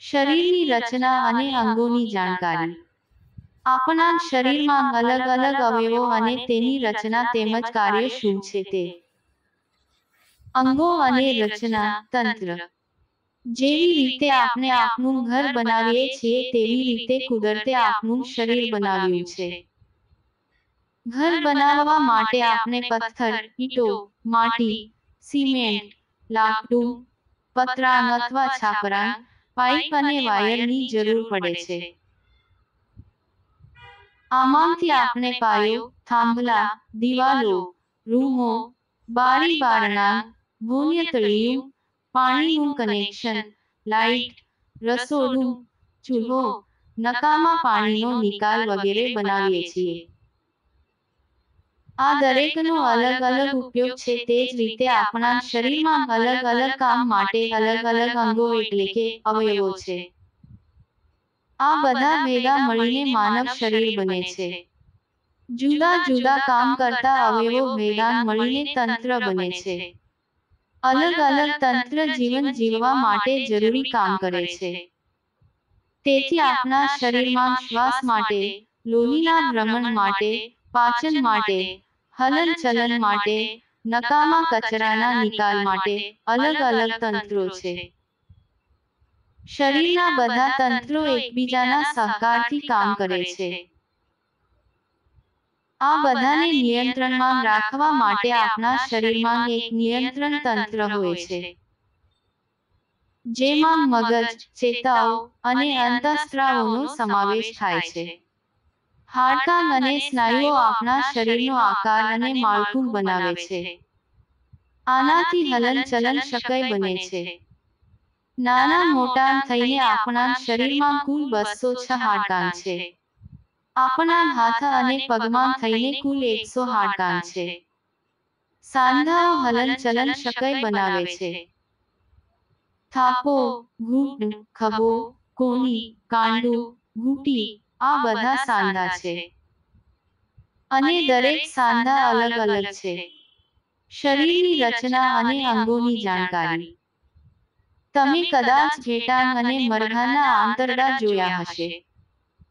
શરીરની રચના અને અંગોની જાણકારી। આપણા શરીરમાં અલગ અલગ અવયવો અને તેની રચના તેમજ કાર્ય શું છે તે। અંગો અને રચના તંત્ર। જેવી રીતે આપણે આપણું ઘર બનાવીએ છીએ તેવી રીતે કુદરતે આપણું શરીર બનાવ્યું છે। ઘર બનાવવા માટે આપણે પથ્થર, ઈંટો, માટી, સિમેન્ટ, લાકડું, પતરાં અથવા છાપરાં, પાઇપ અને વાયરની જરૂર પડે છે। આમાંથી આપણે પાયો, થાંભલા, દિવાલો, રૂમો, બારી બારણાં, ભોંયતળિયું, પાણીનું કનેક્શન, લાઇટ, રસોડું, ચૂલો, નકામા પાણીનો નિકાલ વગેરે બનાવીએ છીએ। આ દરેકનો અલગ અલગ ઉપયોગ છે તે જ રીતે આપણા શરીરમાં અલગ અલગ કામ માટે અલગ અલગ અંગો એટલે કે અવયવો છે। આ બધા ભેગા મળીને માનવ શરીર બને છે। જુદા જુદા કામ કરતા અવયવો ભેગા મળીને તંત્ર બને છે। અલગ અલગ તંત્ર જીવન જીવવા માટે જરૂરી કામ કરે છે। તેથી આપણા શરીરમાં શ્વાસ માટે, લોહીના ભ્રમણ માટે, પાચન માટે, હલનચલન માટે, નકામા કચરાના નિકાલ માટે અલગ અલગ તંત્રો છે। શરીરના બધા તંત્રો એકબીજાના સહકારથી કામ કરે છે। આ બધાને નિયંત્રણમાં રાખવા માટે આપણા શરીરમાં એક નિયંત્રણ તંત્ર હોય છે। જેમાં મગજ, ચેતાઓ અને અંતઃસ્ત્રાવોનો સમાવેશ થાય છે। હાડકાં અને સ્નાયુઓ આપણા શરીરનો આકાર અને માળખું બનાવે છે। આનાથી હલનચલન શક્ય બને છે। નાના મોટા થઈને આપણા શરીરમાં કુલ 206 હાડકાં છે। આપણા હાથ અને પગમાં થઈને કુલ 100 હાડકાં છે। સાંધાઓ હલનચલન શક્ય બનાવે છે। થાપો, ઘૂંટણ, ખભો, કોણી, કાંડું, ઘૂંટી આ બધા સાંધા છે। અને દરેક સાંધા અલગ અલગ છે। શરીરની રચના અને અંગોની જાણકારી। તમે કદાચ ઘેટાં અને મરઘાના આંતરડા જોયા હશે।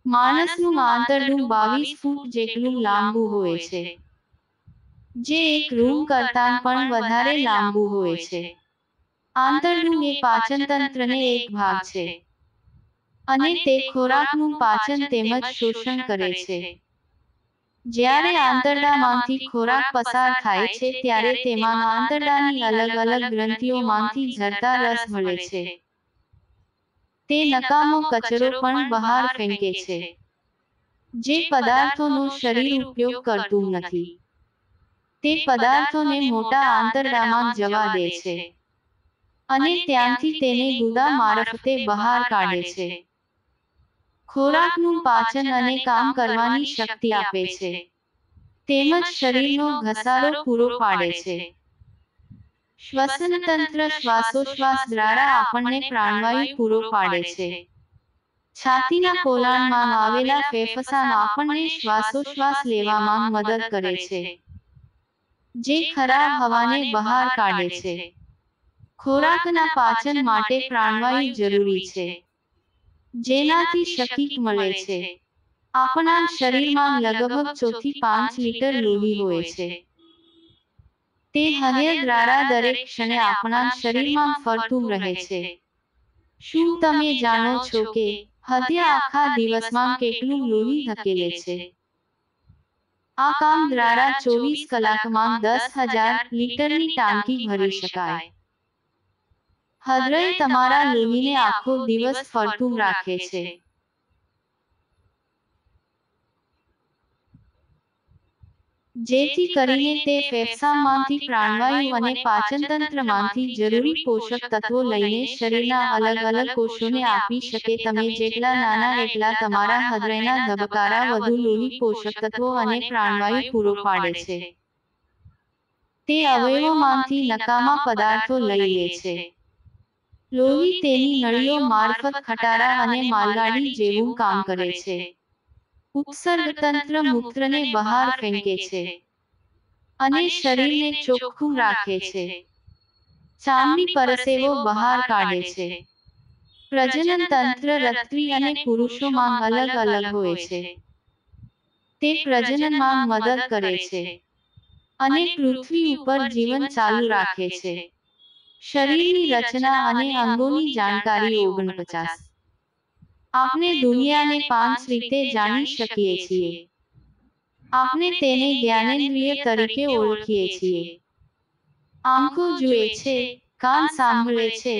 માણસનું આંતરડું 22 ફૂટ જેટલું લાંબુ હોય છે। જે એક રૂમ કરતાં પણ વધારે લાંબુ હોય છે। આંતરડું એ પાચનતંત્રને એક ભાગ છે। અને તે ખોરાકનું પાચન તેમજ શોષણ કરે છે। જ્યારે આંતરડામાંથી ખોરાક પસાર થાય છે ત્યારે તેમાં આંતરડાની અલગ અલગ ગ્રંથિઓમાંથી ઝરતા રસ મળે છે। તે નકામો કચરો પણ બહાર ફેંકે છે। જે પદાર્થોનો શરીર ઉપયોગ કરતું નથી। તે પદાર્થોને મોટા આંતરડામાં જવા દે છે। અને ત્યાંથી તેને ગુદા મારફતે બહાર કાઢે છે। ખોરાકનું પાચન અને કામ કરવાની શક્તિ આપે છે। તેમજ શરીરનો ઘસારો પૂરો પાડે છે। શ્વસન તંત્ર શ્વાસોશ્વાસ દ્વારા આપણને પ્રાણવાયુ પૂરો પાડે છે। છાતીના પોલાણમાં આવેલા ફેફસાં આપણને શ્વાસોશ્વાસ લેવામાં મદદ કરે છે। જે ખરાબ હવાને બહાર કાઢે છે। ખોરાકના પાચન માટે પ્રાણવાયુ જરૂરી છે। જેનાથી શક્તિ મળે છે। આપણા શરીરમાં લગભગ 4 થી 5 લીટર લોહી હોય છે। તે હૃદય દ્વારા દરેક ક્ષણે આપણા શરીરમાં ફરતું રહે છે। શું તમે જાણો છો કે હૃદય આખા દિવસમાં કેટલું લોહી ધકેલે છે? આ કામ દ્વારા 24 કલાકમાં 10,000 લીટરની ટાંકી ભરી શકાય। હૃદય તમારા લોહીને આખો દિવસ ફરતું રાખે છે। જેથી કરીને તે ફેફસાંમાંથી પ્રાણવાયુ અને પાચનતંત્રમાંથી જરૂરી પોષક તત્વો લઈને શરીરના અલગ અલગ કોષોને આપી શકે। તમે જેટલા નાના એટલા તમારા હૃદયના ધબકારા વધુ લોહી પોષક તત્વો અને પ્રાણવાયુ પૂરો પાડે છે। તે અવયવોમાંથી નકામા પદાર્થો લઈ લે છે। લોહી તેની નળીઓ મારફત ખટારા અને માલગાડી જેવું કામ કરે છે। ઉત્સર્ગ તંત્ર મૂત્રને બહાર ફેંકે છે। અને શરીરને ચોખ્ખું રાખે છે। ચામડી પરસેવો બહાર કાઢે છે। પ્રજનન તંત્ર સ્ત્રી અને પુરુષોમાં અલગ અલગ હોય છે. તે પ્રજનનમાં મદદ કરે છે અને પૃથ્વી ઉપર જીવન ચાલુ રાખે છે. શરીરની રચના અને અંગોની જાણકારી 49. આપણે દુનિયાને 5 રીતે જાણી શકીએ છીએ. આપણે તેને જ્ઞાનેન્દ્રિય તરીકે ઓળખીએ છીએ. આંખો જુએ છે, કાન સાંભળે છે,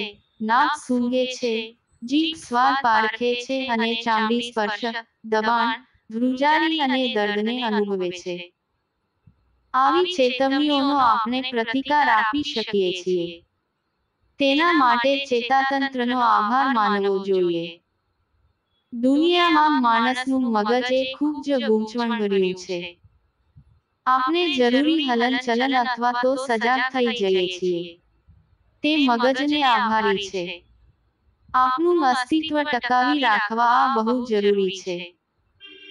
નાક સૂંઘે છે, જીભ સ્વાદ પારખે છે અને ચામડી સ્પર્શ, દબાણ, ધ્રુજારી અને દર્દને અનુભવે છે. આવી ચેતવણીઓનો આપણે પ્રતિકાર આપી શકીએ છીએ. તેના માટે ચેતાતંત્રનો આભાર માનવો જોઈએ. દુનિયામાં માણસનું મગજ એ ખૂબ જ ગૂંચવણભર્યું છે. આપણે જરૂરી હલનચલન અથવા તો સજાગ થઈ જઈએ છીએ. તે મગજને આભારી છે. આપણું અસ્તિત્વ ટકાવી રાખવા આ બહુ જરૂરી છે.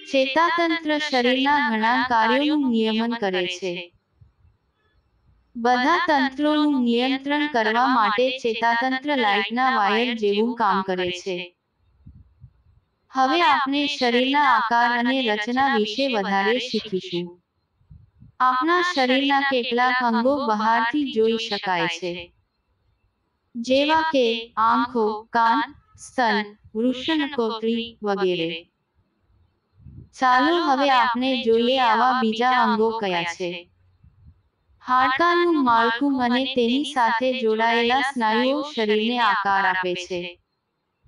ચેતાતંત્ર શરીરના ઘણા કાર્યોનું નિયમન કરે છે. બધા તંત્રોનું નિયંત્રણ કરવા માટે ચેતાતંત્ર લાઇટના વાયર જેવું કામ કરે છે. હવે આપણે શરીરના આકાર અને રચના વિશે વધારે શીખીશું. આપણા શરીરના કેટલાક અંગો બહારથી જોઈ શકાય છે, જેવા કે આંખો, કાન, સ્તન, વૃષણકોથળી વગેરે. ચાલો હવે આપણે જોઈએ આવા બીજા અંગો કયા છે. હાડકાનું માળખું અને તેની સાથે જોડાયેલા સ્નાયુઓ શરીરને આકાર આપે છે.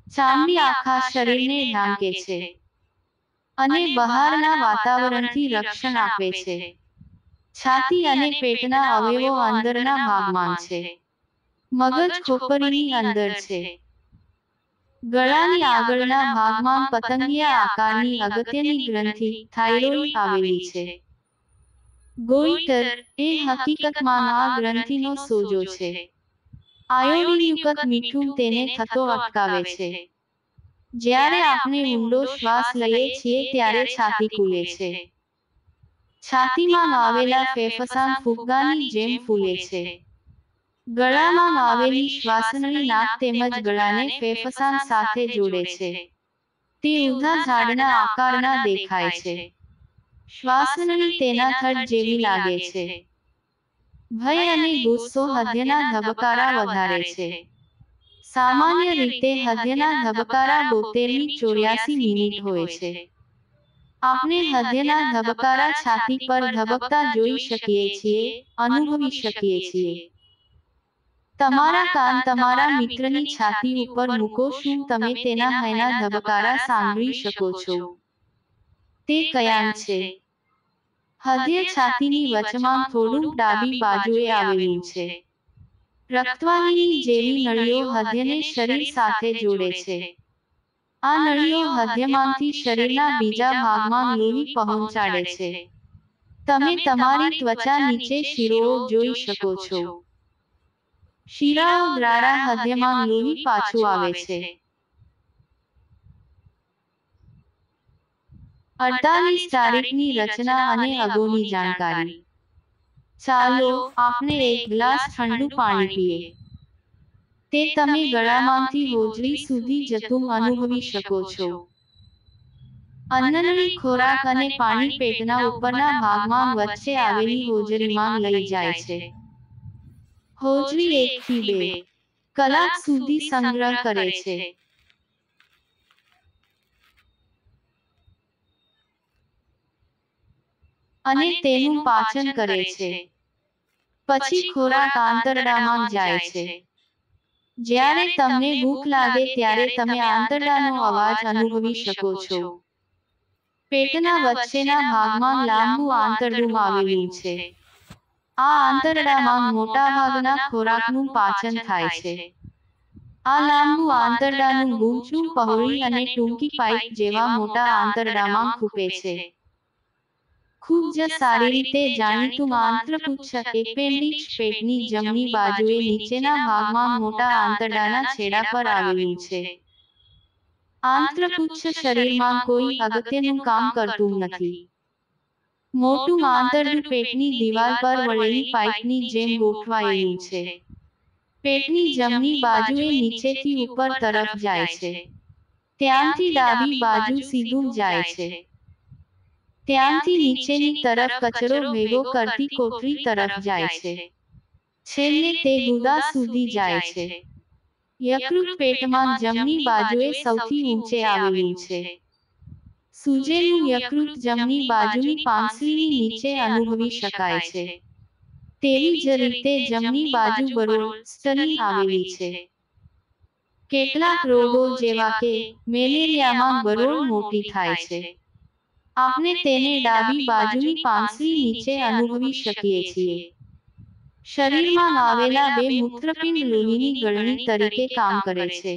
ચામડી આખા શરીરને ઢાંકે છે અને બહારના વાતાવરણથી રક્ષણ આપે છે. છાતી અને પેટના અવયવો અંદરના ભાગમાં છે. મગજ ખોપરીની અંદર છે. ગળાની આગળના ભાગમાં પતંગિયા આકારની અગત્યની ગ્રંથિ થાઇરોઇડ આવેલી છે. ગોઈટર એ હકીકતમાં આ ગ્રંથિનો સોજો છે. આયોડિનયુક્ત મીઠું તેને થતો અટકાવે છે. જ્યારે આપણે ઊંડો શ્વાસ લઈએ છીએ ત્યારે છાતી ફૂલે છે. છાતીમાં આવેલા ફેફસાં ફુગ્ગાની જેમ ફૂલે છે. ગળામાં આવેલી શ્વાસનળી નાક તેમજ ગળાને ફેફસાં સાથે જોડે છે. તે ઊંધા ઝાડના આકારના દેખાય છે. શ્વાસનળી તેના થડ જેવી લાગે છે. ભય અને ગુસ્સો હૃદયના ધબકારા વધારે છે. સામાન્ય રીતે હૃદયના ધબકારા 72 થી 84 મિનિટ હોય છે. આપણે હૃદયના ધબકારા છાતી પર ધબકતા જોઈ શકીએ છીએ, અનુભવી શકીએ છીએ. તમારા કાન તમારા મિત્રની છાતી ઉપર મૂકો, શું તમે તેના હૈના ધબકારા સાંભળી શકો છો? તે કયાં છે? હૃદય છાતીની વચમાં થોડુંક ડાબી બાજુએ આવેલું છે. રક્તવાહિની જેવી નળીઓ હૃદયને શરીર સાથે જોડે છે. આ નળીઓ હૃદયમાંથી શરીરના બીજા ભાગમાં લોહી પહોંચાડે છે. તમે તમારી ત્વચા નીચે શિરાઓ જોઈ શકો છો. શિરાઓ દ્વારા હૃદયમાં લોહી પાછું આવે છે. 48 તારીખની રચના અને અંગોની જાણકારી. ચાલો આપણે એક ગ્લાસ ઠંડુ પાણી પીએ. તે તમે ગળામાંથી હોજરી સુધી જતું અનુભવી શકો છો. અન્નનળી ખોરાક અને પાણી પેટના ઉપરના ભાગમાં વચ્ચે આવેલી હોજરીમાં લઈ જાય છે. હોજરી 1 થી 2 કલાક સુધી સંગ્રહ કરે છે અને તેનું પાચન કરે છે. પછી ખોરાક આંતરડામાં જાય છે. જ્યારે તમને ભૂખ લાગે ત્યારે તમે આંતરડાનો અવાજ અનુભવી શકો છો. પેટના વચ્ચેના ભાગમાં લાંબુ આંતરડું આવેલું છે. આ આંતરડામાં મોટાભાગના ખોરાકનું પાચન થાય છે. આ લાંબુ આંતરડાનું ગૂંચળું પહોળી અને ટૂંકી પાઇપ જેવા મોટા આંતરડામાં ખૂપે છે. ખૂબ જ સારી રીતે જાણીતું આંત્રપુચ્છ એપેન્ડિક્સ પેટની જમણી બાજુએ નીચેના ભાગમાં મોટા આંતરડાના છેડા પર આવેલું છે. આંત્રપુચ્છ શરીરમાં કોઈ અગત્યનું કામ કરતું નથી. મોટું આંતરડું પેટની દિવાલ પર વળેલી પાઇપની જેમ ગોઠવાયેલું છે. પેટની જમણી બાજુએ નીચેથી ઉપર તરફ જાય છે, ત્યાંથી ડાબી બાજુ સીધું જાય છે, ત્યાંથી નીચેની તરફ કચરો ભેગો કરતી કોથળી તરફ જાય છે, છેલ્લે તે ગુદા સુધી જાય છે. યકૃત પેટમાં જમણી બાજુએ સૌથી ઊંચે આવેલું છે. સૂજેલું યકૃત જમણી બાજુની પાંસળીની નીચે અનુભવી શકાય છે. તેવી જ રીતે જમણી બાજુ બરોળ સ્ટની આવેલી છે. કેટલાક રોગો જેવા કે મેલેરિયામાં બરોળ મોટી થાય છે. આપણે તેને ડાબી બાજુની પાંસળી નીચે અનુભવી શકીએ છીએ. શરીરમાં આવેલા બે મૂત્રપિંડ લોહીની ગળણી તરીકે કામ કરે છે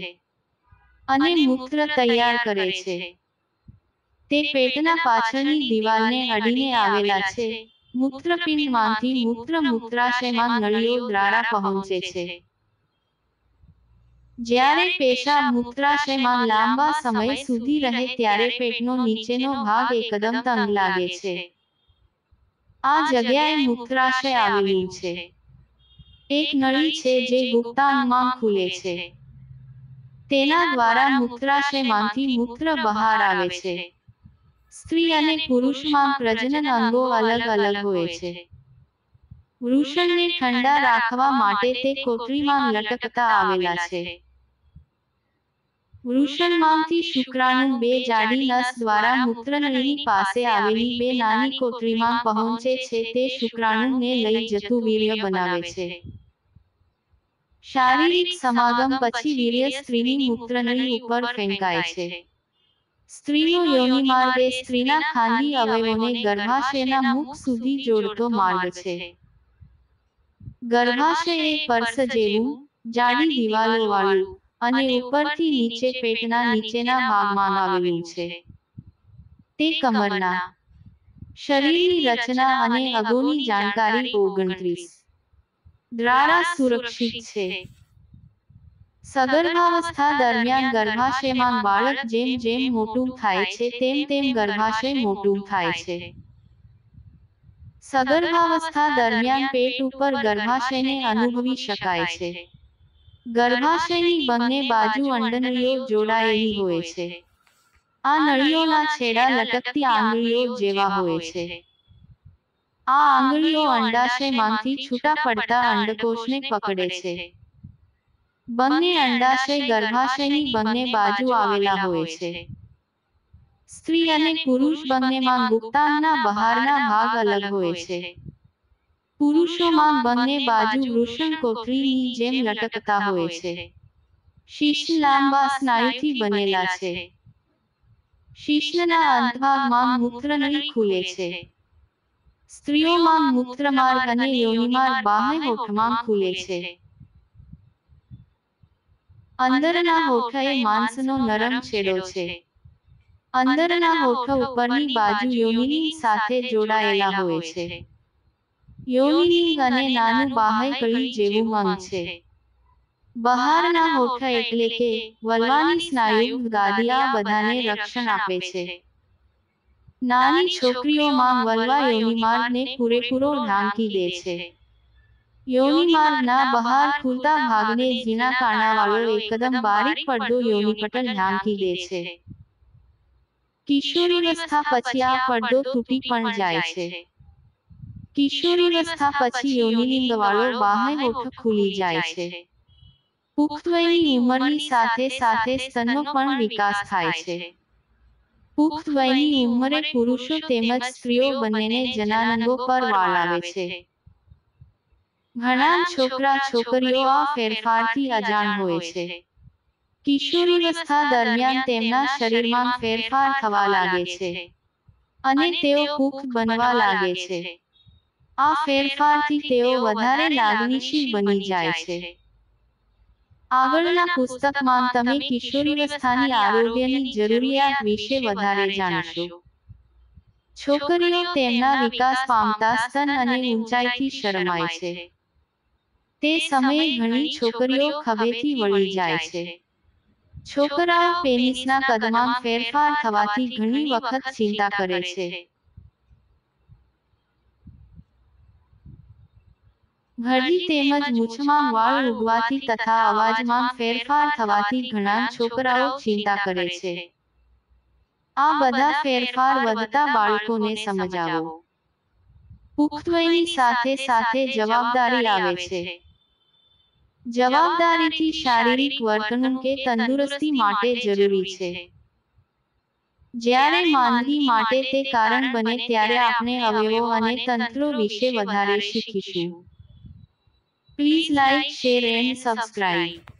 અને મૂત્ર તૈયાર કરે છે. તે પેટના પાછળની દિવાલને અડીને આવેલા છે. મૂત્રપિંડમાંથી મૂત્ર મૂત્રાશયમાં નળીઓ દ્વારા પહોંચે છે. જ્યારે પેશાબ મૂત્રાશયમાં લાંબા સમય સુધી રહે ત્યારે પેટનો નીચેનો ભાગ એકદમ તંગ લાગે છે. આ જગ્યાએ મૂત્રાશય આવેલું છે. એક નળી છે જે ગુપ્તાંગમાં ખુલે છે. તેના દ્વારા મૂત્રાશયમાંથી મૂત્ર બહાર આવે છે. સ્ત્રી અને પુરુષમાં પ્રજનન અંગો અલગ અલગ હોય છે. વૃષણને ઠંડા રાખવા માટે તે કોથળીમાં લટકતા આવેલા છે. વૃષણમાંથી શુક્રાણુ બે જાડી નસ દ્વારા મૂત્રનળીની પાસે આવેલી બે નાની કોથળીમાં પહોંચે છે. તે શુક્રાણુને લઈ જતું વીર્ય બનાવે છે. શારીરિક સમાગમ પછી વીર્ય સ્ત્રીની મૂત્રનળી ઉપર ફેંકાય છે. સ્ત્રીનો યોનિમાર્ગ એ સ્ત્રીના ખાનગી અવયવોને ગર્ભાશયના મુખ સુધી જોડતો માર્ગ છે. ગર્ભાશય એ પર્સ જેવું જાડી દિવાલોવાળું અને ઉપરથી નીચે પેટના નીચેના ભાગમાં આવેલું છે. તે કમરના શરીરની રચના અને અગોની જાણકારી 29 દ્વારા સુરક્ષિત છે. સગર્ભાવસ્થા દરમિયાન ગર્ભાશયમાં બાળક જેમ જેમ મોટું થાય છે તેમ તેમ ગર્ભાશય મોટું થાય છે. સગર્ભાવસ્થા દરમિયાન પેટ ઉપર ગર્ભાશયને અનુભવી શકાય છે. ગર્ભાશયની બંને બાજુ અંડનળીઓ જોડાયેલી હોય છે. આ નળીઓના છેડા લટકતી આંગળીઓ જેવા હોય છે. આ આંગળીઓ અંડાશયમાંથી છૂટા પડતા અંડકોષને પકડે છે. બંને અંડાશય ગર્ભાશયની બંને બાજુ આવેલા હોય છે. સ્ત્રી અને પુરુષ બંનેમાં ગુપ્તાંગના બહારના ભાગ અલગ હોય છે. પુરુષોમાં બંને બાજુ વૃષણ કોથળીની જેમ લટકતા હોય છે. શિશ્ન લાંબા સ્નાયુથી બનેલા છે. શિશ્નના અંતભાગમાં મૂત્રનળી ખુલે છે. સ્ત્રીઓમાં મૂત્રમાર્ગ અને યોનિમાર્ગ બાહ્ય હોઠમાં ખુલે છે. અંદરના હોઠ એ માંસનો નરમ છેડો છે. અંદરના હોઠ ઉપરની બાજુ યોનિલિંગ સાથે જોડાયેલા હોય છે. યોનિલિંગ અને નાનું બાહ્ય કળી જેવું અંગ છે. બહારના હોઠ એટલે કે વલવાની સ્નાયુ ગાદી આ બધાને રક્ષણ આપે છે. નાની છોકરીઓમાં વલવા યોનિમાર્ગને પૂરેપૂરો ઢાંકી દે છે. યોનિમાર્ગના બહાર ખુલતા ભાગને ઝીણા કાણાવાળો એકદમ બારીક પડદો યોનિપટલ ઢાંકી દે છે. કિશોરીવસ્થા પછી આ પડદો તૂટી પણ જાય છે. કિશોરીવસ્થા પછી યોનિલિંગવાળો બાહ્ય હોઠ ખુલી જાય છે. પુખ્ત વયની ઉંમરની સાથે સાથે સ્તનનો પણ વિકાસ થાય છે. પુખ્ત વયની ઉંમરે પુરુષો તેમજ સ્ત્રીઓ બંનેને જનનાંગો પર વાળ આવે છે. ઘણા છોકરા છોકરીઓ આ ફેરફારથી અજાણ હોય છે. કિશોરીવસ્થા દરમિયાન તેમના શરીરમાં ફેરફાર થવા લાગે છે અને તેઓ પુખ્ત બનવા લાગે છે. આ ફેરફારથી તેઓ વધારે લાગણીશીલ બની જાય છે. આગળના પુસ્તકમાં તમે કિશોરીવસ્થાની આરોગ્યની જરૂરિયાત વિશે વધારે જાણશો. છોકરીઓ તેમના વિકાસ પામતા સ્તન અને ઊંચાઈથી શરમાય છે. તે સમયે ઘણી છોકરીઓ ખભેથી વળી જાય છે. છોકરાઓ પેનિસના કદમાં ફેરફાર થવાથી ઘણી વખત ચિંતા કરે છે. ઘરડી તેમજ મૂછમાં વાળ ઉગવાથી તથા અવાજમાં ફેરફાર થવાથી ઘણા છોકરાઓ ચિંતા કરે છે. આ બધા ફેરફાર વધતા બાળકોને સમજાવો. પુખ્ત વયની સાથે સાથે જવાબદારી આવે છે. જવાબદારીથી શારીરિક વર્તણૂક કે તંદુરસ્તી માટે જરૂરી છે. જ્યારે માંદગી માટે તે કારણ બને ત્યારે આપણે અવયવો અને તંત્રો વિશે વધારે શીખીશું. Please like, share and subscribe.